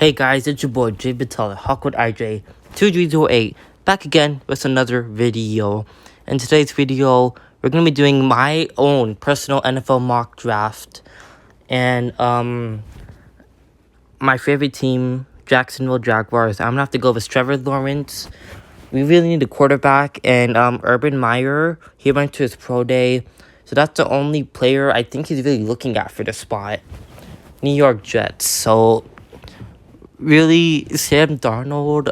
Hey guys, it's your boy J Patel, hotcold ij2308, back again with another video. In today's video, we're gonna be doing my own personal NFL mock draft, and my favorite team, Jacksonville Jaguars. I'm gonna have to go with Trevor Lawrence. We really need a quarterback, and Urban Meyer, he went to his pro day, so that's the only player I think he's really looking at for the spot. New York Jets. So really, Sam Darnold,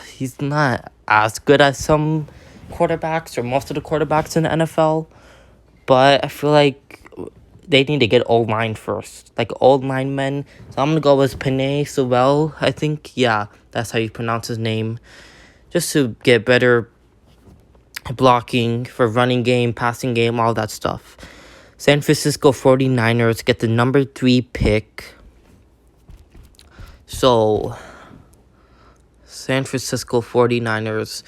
he's not as good as some quarterbacks or most of the quarterbacks in the NFL. But I feel like they need to get old line first, like old linemen. So I'm gonna go with Penei Sewell. I think, yeah, that's how you pronounce his name, just to get better blocking for running game, passing game, all that stuff. San Francisco 49ers get the number 3 pick. So San Francisco 49ers,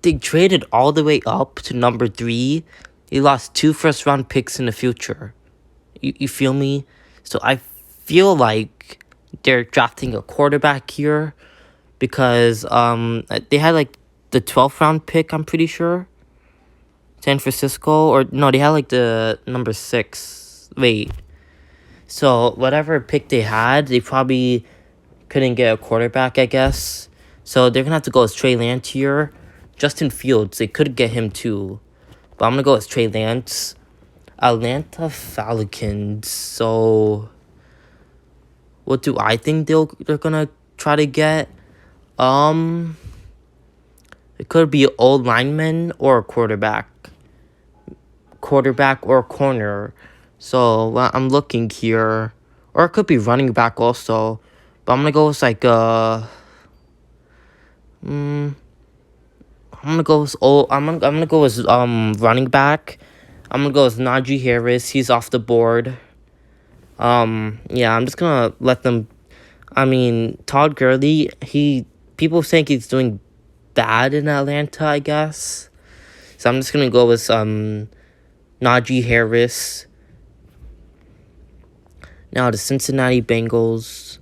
they traded all the way up to number 3. They lost 2 first-round picks in the future. You feel me? So I feel like they're drafting a quarterback here because they had like the 12th round pick, I'm pretty sure. San Francisco, or no, they had like the number 6. Wait. So whatever pick they had, they probably couldn't get a quarterback, I guess. So they're going to have to go with Trey Lance here. Justin Fields, they could get him too. But I'm going to go with Trey Lance. Atlanta Falcons. So what do I think they're going to try to get? It could be old lineman or a quarterback. Quarterback or corner. So I'm looking here. Or it could be running back also. But I'm going to go with like I'm gonna go with I'm gonna go with running back. I'm gonna go with Najee Harris. He's off the board. Yeah, I'm just gonna let them. I mean, Todd Gurley. People think he's doing bad in Atlanta, I guess. So I'm just gonna go with Najee Harris. Now the Cincinnati Bengals.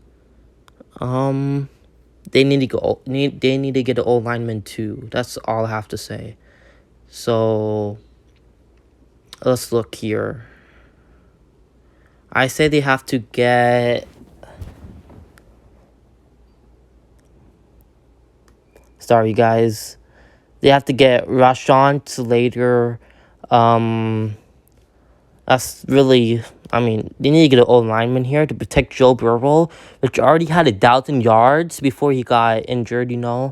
They need to get an old lineman too. That's all I have to say. So let's look here. I say they have to get. Sorry, guys. They have to get Rashawn Slater. That's really. I mean, they need to get an old lineman here to protect Joe Burrow, which already had 1,000 yards before he got injured. Yeah,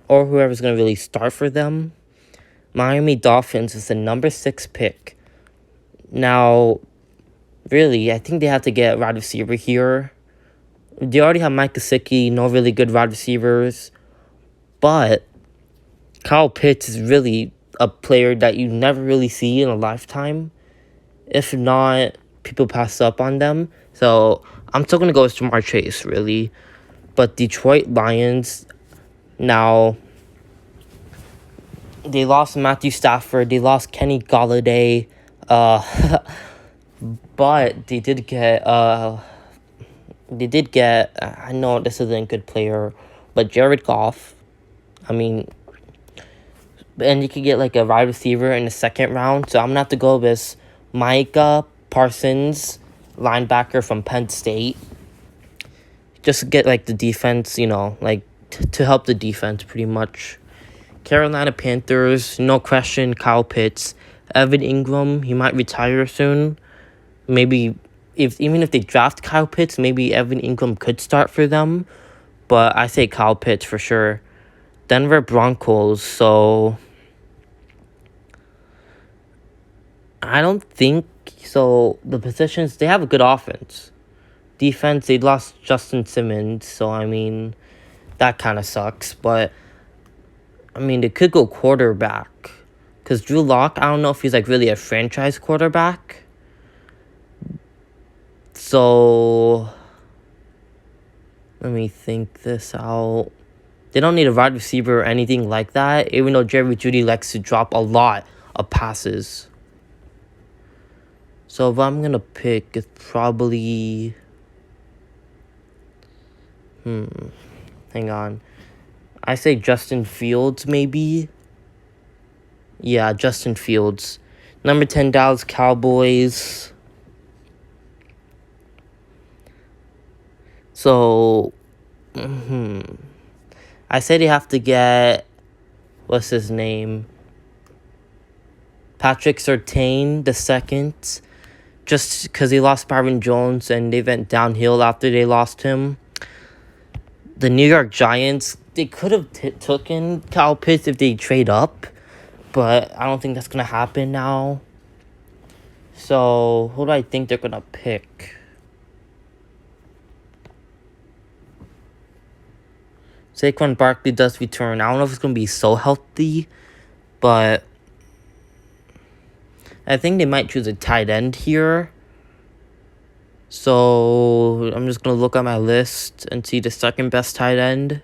or whoever's gonna really start for them. Miami Dolphins is the number 6 pick. Now, really, I think they have to get a wide receiver here. They already have Mike Gesicki, no really good wide receivers. But Kyle Pitts is really a player that you never really see in a lifetime. If not, people pass up on them. So I'm still going to go with Jamar Chase, really. But Detroit Lions, now, they lost Matthew Stafford. They lost Kenny Golladay. But they did get, I know this isn't a good player, but Jared Goff. I mean, and you could get like a wide receiver in the 2nd round. So I'm going to have to go with Micah Parsons, linebacker from Penn State. Just to get like the defense, like to help the defense pretty much. Carolina Panthers, no question, Kyle Pitts. Evan Ingram, he might retire soon. Maybe even if they draft Kyle Pitts, maybe Evan Ingram could start for them. But I say Kyle Pitts for sure. Denver Broncos, so I don't think so. The positions, they have a good offense. Defense, they lost Justin Simmons, so I mean, that kind of sucks. But I mean, they could go quarterback. Because Drew Lock, I don't know if he's like really a franchise quarterback. So let me think this out. They don't need a wide receiver or anything like that, even though Jerry Jeudy likes to drop a lot of passes. So if I'm gonna pick, it's probably... Hang on. I say Justin Fields, maybe? Yeah, Justin Fields. Number 10, Dallas Cowboys. So, I say they have to get... What's his name? Patrick Surtain the second. Just because he lost Byron Jones and they went downhill after they lost him. The New York Giants, they could have taken Kyle Pitts if they trade up. But I don't think that's going to happen now. So, who do I think they're going to pick? Saquon Barkley does return. I don't know if it's going to be so healthy. But I think they might choose a tight end here. So, I'm just going to look at my list and see the second best tight end.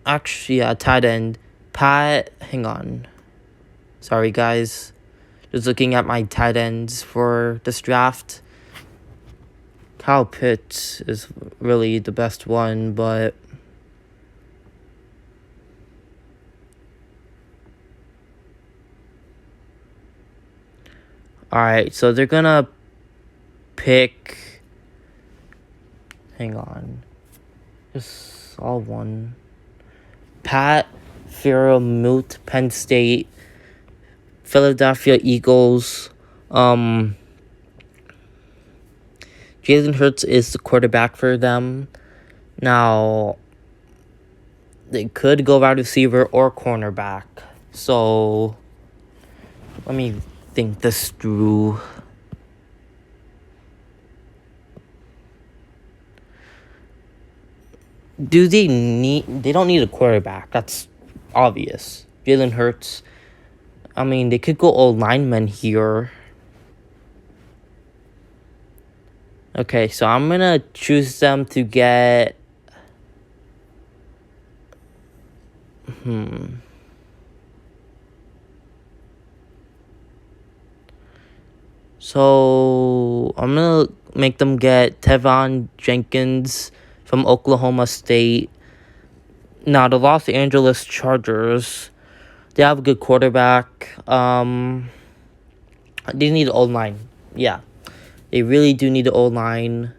Actually, yeah, tight end. Hang on. Sorry, guys. Just looking at my tight ends for this draft. Kyle Pitts is really the best one, but... Alright, so they're gonna pick... Hang on. Just saw one. Pat Freiermuth, Penn State. Philadelphia Eagles. Jalen Hurts is the quarterback for them. Now, they could go wide receiver or cornerback. So, let me think this through. They don't need a quarterback. That's obvious. Jalen Hurts. I mean, they could go old linemen here. Okay, so I'm going to choose them to get... So, I'm going to make them get Tevon Jenkins from Oklahoma State. Now, the Los Angeles Chargers, they have a good quarterback. They need an O-line. Yeah. They really do need an O-line.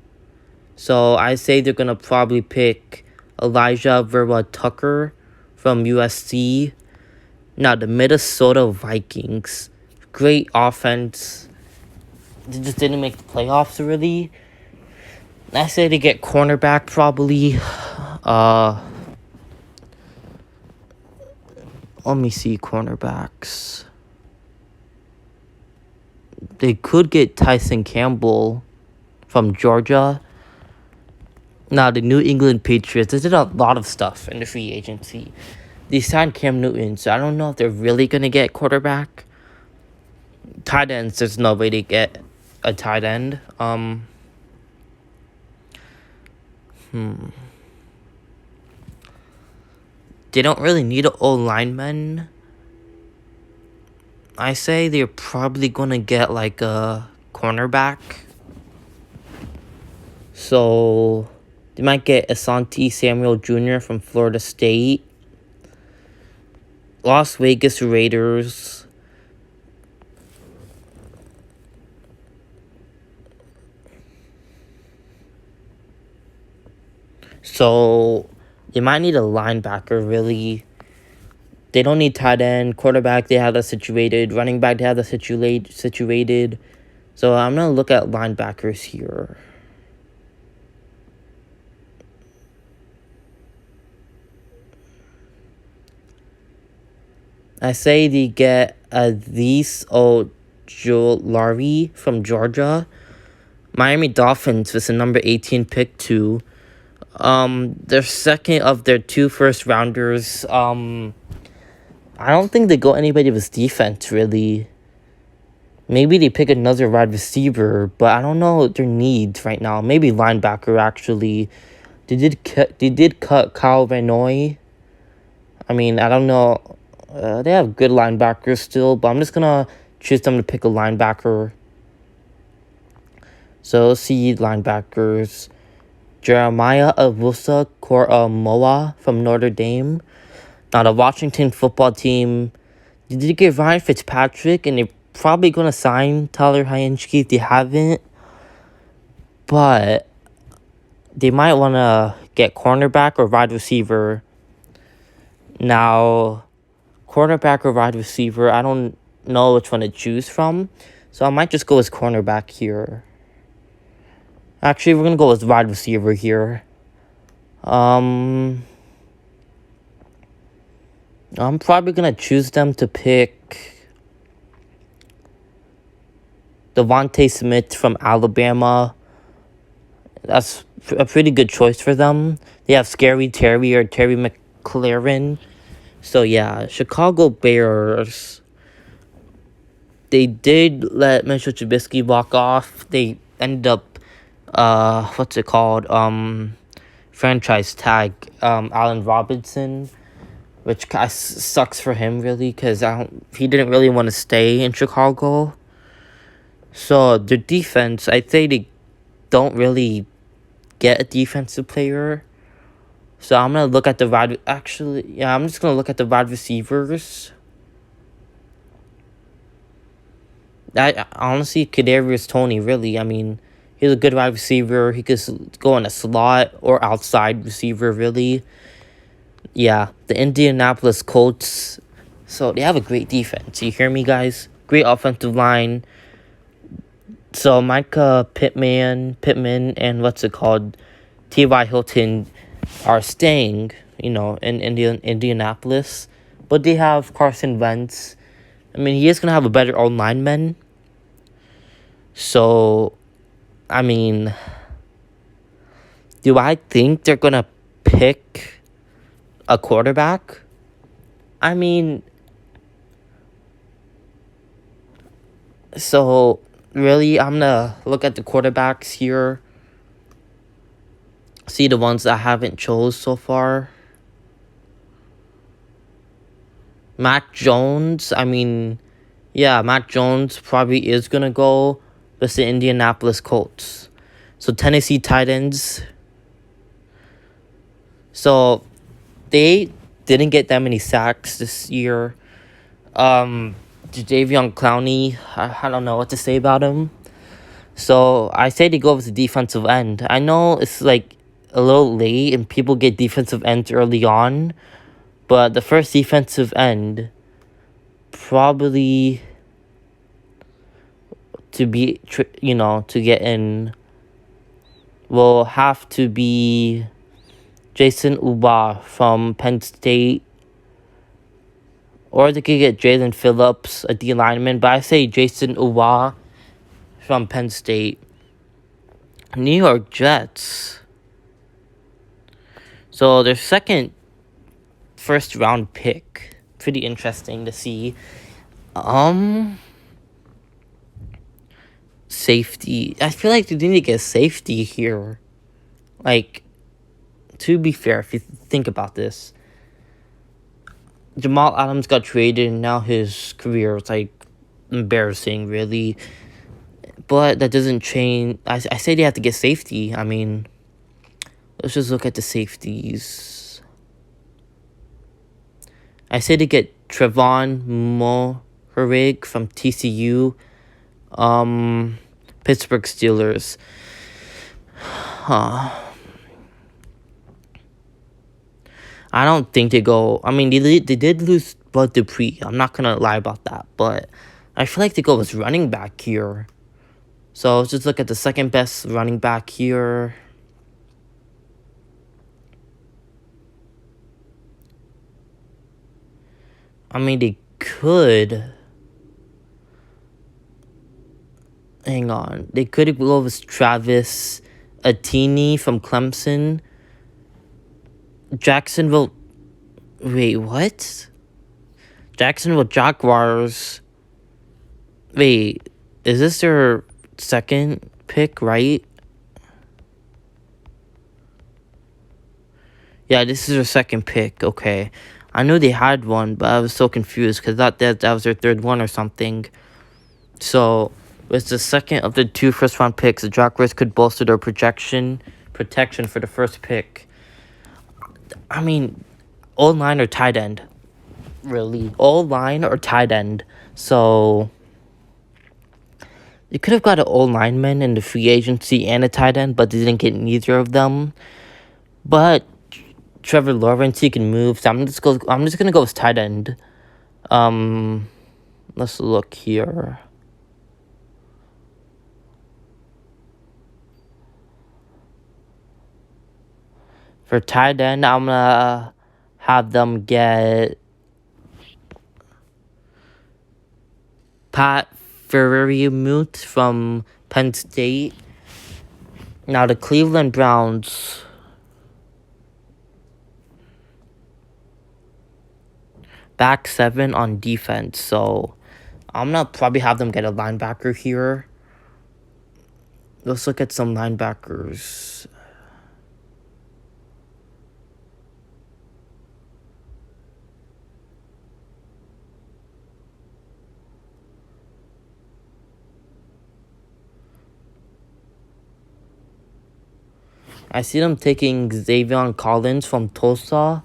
So, I say they're going to probably pick Elijah Vera Tucker from USC. Now, the Minnesota Vikings. Great offense. They just didn't make the playoffs, really. I say they get cornerback, probably. Let me see cornerbacks. They could get Tyson Campbell from Georgia. Now, the New England Patriots, they did a lot of stuff in the free agency. They signed Cam Newton, so I don't know if they're really going to get quarterback. Tight ends, there's no way to get a tight end. They don't really need an O-lineman. I say they're probably going to get like a cornerback. So, they might get Asante Samuel Jr. from Florida State. Las Vegas Raiders. So, they might need a linebacker, really. They don't need tight end. Quarterback, they have that situated. Running back, they have that situated. So, I'm going to look at linebackers here. I say they get Azeez Ojulari from Georgia. Miami Dolphins was the number 18 pick, too. They're second of their 2 first-rounders. I don't think they go anybody with defense, really. Maybe they pick another wide receiver, but I don't know their needs right now. Maybe linebacker, actually. They did cut Kyle Van Noy. I mean, I don't know. They have good linebackers still, but I'm just gonna choose them to pick a linebacker. So let's see linebackers. Jeremiah Awusa Moa from Notre Dame. Now the Washington football team, they did get Ryan Fitzpatrick, and they're probably going to sign Tyler Heineke if they haven't. But they might want to get cornerback or wide receiver. Now, cornerback or wide receiver, I don't know which one to choose from. So I might just go as cornerback here. Actually, we're going to go with wide receiver here. I'm probably going to choose them to pick Devontae Smith from Alabama. That's a pretty good choice for them. They have Scary Terry or Terry McLaurin. So, yeah, Chicago Bears. They did let Mitchell Trubisky walk off. They ended up, franchise tag Allen Robinson, which sucks for him, really, because he didn't really want to stay in Chicago. So, their defense, I'd say they don't really get a defensive player. So, I'm going to look at the I'm just going to look at the wide receivers. Honestly, Kadarius Toney, really. I mean, he's a good wide receiver. He could go in a slot or outside receiver, really. Yeah, the Indianapolis Colts. So, they have a great defense. You hear me, guys? Great offensive line. So, Micah Pittman, and T.Y. Hilton are staying, in Indianapolis. But they have Carson Wentz. I mean, he is going to have a better O-lineman. So, I mean, do I think they're going to pick a quarterback? I mean, so, really, I'm going to look at the quarterbacks here. See the ones that I haven't chose so far. Mac Jones, Mac Jones probably is going to go with the Indianapolis Colts. So, Tennessee Titans. So, they didn't get that many sacks this year. Jadeveon Clowney, I don't know what to say about him. So, I say they go with the defensive end. I know it's like a little late and people get defensive ends early on. But the first defensive end probably to get in will have to be Jason Uba from Penn State. Or they could get Jalen Phillips, a D lineman. But I say Jason Uba from Penn State. New York Jets. So their second first round pick. Pretty interesting to see. Safety. I feel like they need to get safety here. Like, to be fair, if you think about this, Jamal Adams got traded and now his career is like embarrassing, really. But that doesn't change. I say they have to get safety. I mean, let's just look at the safeties. I say to get Trevon Moehrig from TCU. Pittsburgh Steelers. I don't think they go. I mean, they did lose Bud Dupree. I'm not gonna lie about that, but I feel like they go with running back here. So let's just look at the second best running back here. I mean, they could. Hang on. They could go with Travis Etienne from Clemson. Jacksonville. Wait, what? Jacksonville Jaguars. Wait, is this their second pick, right? Yeah, this is their second pick. Okay. I knew they had one, but I was so confused because I thought that was their third one or something. So, with the second of the 2 first-round picks, the Jaguars could bolster their protection for the first pick. I mean, O-line or tight end, really. O-line or tight end. So, you could have got an O-lineman in the free agency and a tight end, but they didn't get neither of them. But Trevor Lawrence, he can move, so I'm just gonna go with tight end. Let's look here. For tight end, I'm gonna have them get Pat Freiermuth from Penn State. Now the Cleveland Browns, back 7 on defense, so I'm gonna probably have them get a linebacker here. Let's look at some linebackers. I see them taking Xavier Collins from Tulsa.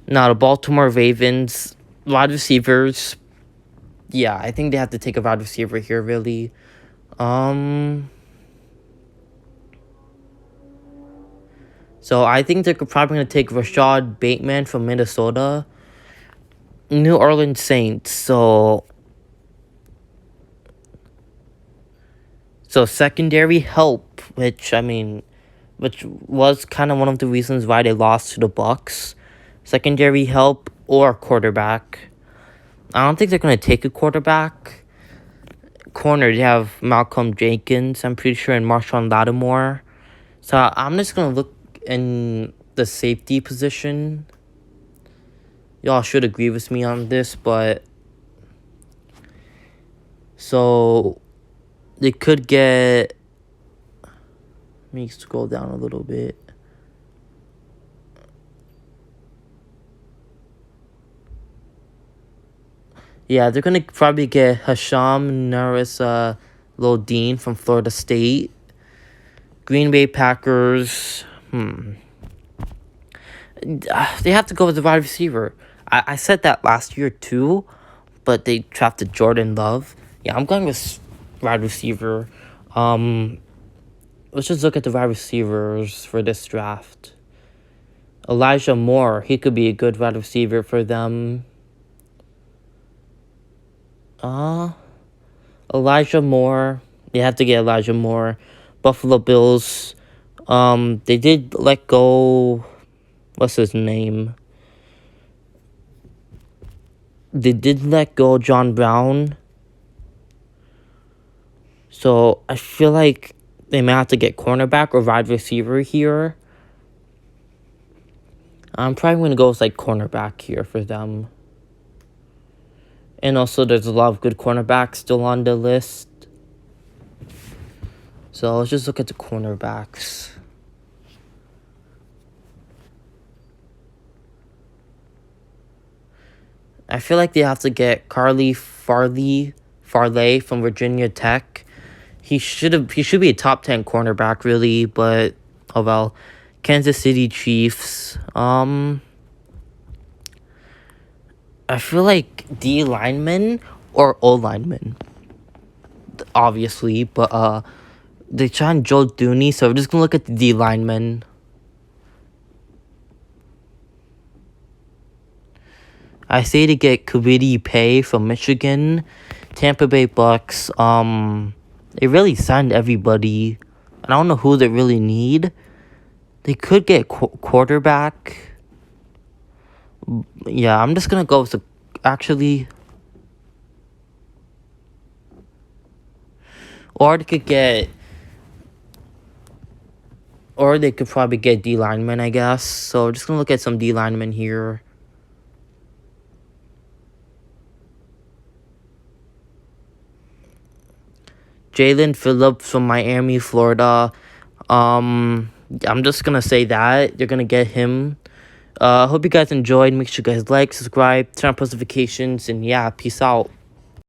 Now the Baltimore Ravens, wide receivers. Yeah, I think they have to take a wide receiver here, really. So I think they're probably going to take Rashad Bateman from Minnesota. New Orleans Saints. So secondary help, which was kind of one of the reasons why they lost to the Bucs. Secondary help or quarterback. I don't think they're going to take a quarterback. Corner, they have Malcolm Jenkins, I'm pretty sure, and Marshawn Lattimore. So I'm just going to look in the safety position. Y'all should agree with me on this, but so they could get, let me scroll down a little bit. Yeah, they're going to probably get Hasham Lodine from Florida State. Green Bay Packers, they have to go with the wide receiver. I said that last year too, but they drafted Jordan Love. Yeah, I'm going with wide receiver. Let's just look at the wide receivers for this draft. Elijah Moore, he could be a good wide receiver for them. Elijah Moore. They have to get Elijah Moore. Buffalo Bills. They did let go. What's his name? They did let go John Brown. So I feel like they may have to get cornerback or wide receiver here. I'm probably going to go with cornerback here for them. And also there's a lot of good cornerbacks still on the list. So let's just look at the cornerbacks. I feel like they have to get Farley from Virginia Tech. He should be a top 10 cornerback, really, but oh well. Kansas City Chiefs. I feel like D lineman or O lineman, obviously, but they signed Joe Dooney, so we're just gonna look at the D lineman. I say to get Kwity Paye from Michigan. Tampa Bay Bucks. They really signed everybody. I don't know who they really need. They could get quarterback. Yeah, I'm just gonna go with or they could probably get D lineman, I guess. So we're just gonna look at some D linemen here. Jalen Phillips from Miami, Florida. I'm just gonna say that you're gonna get him. Hope you guys enjoyed. Make sure you guys like, subscribe, turn on post notifications, and yeah, peace out.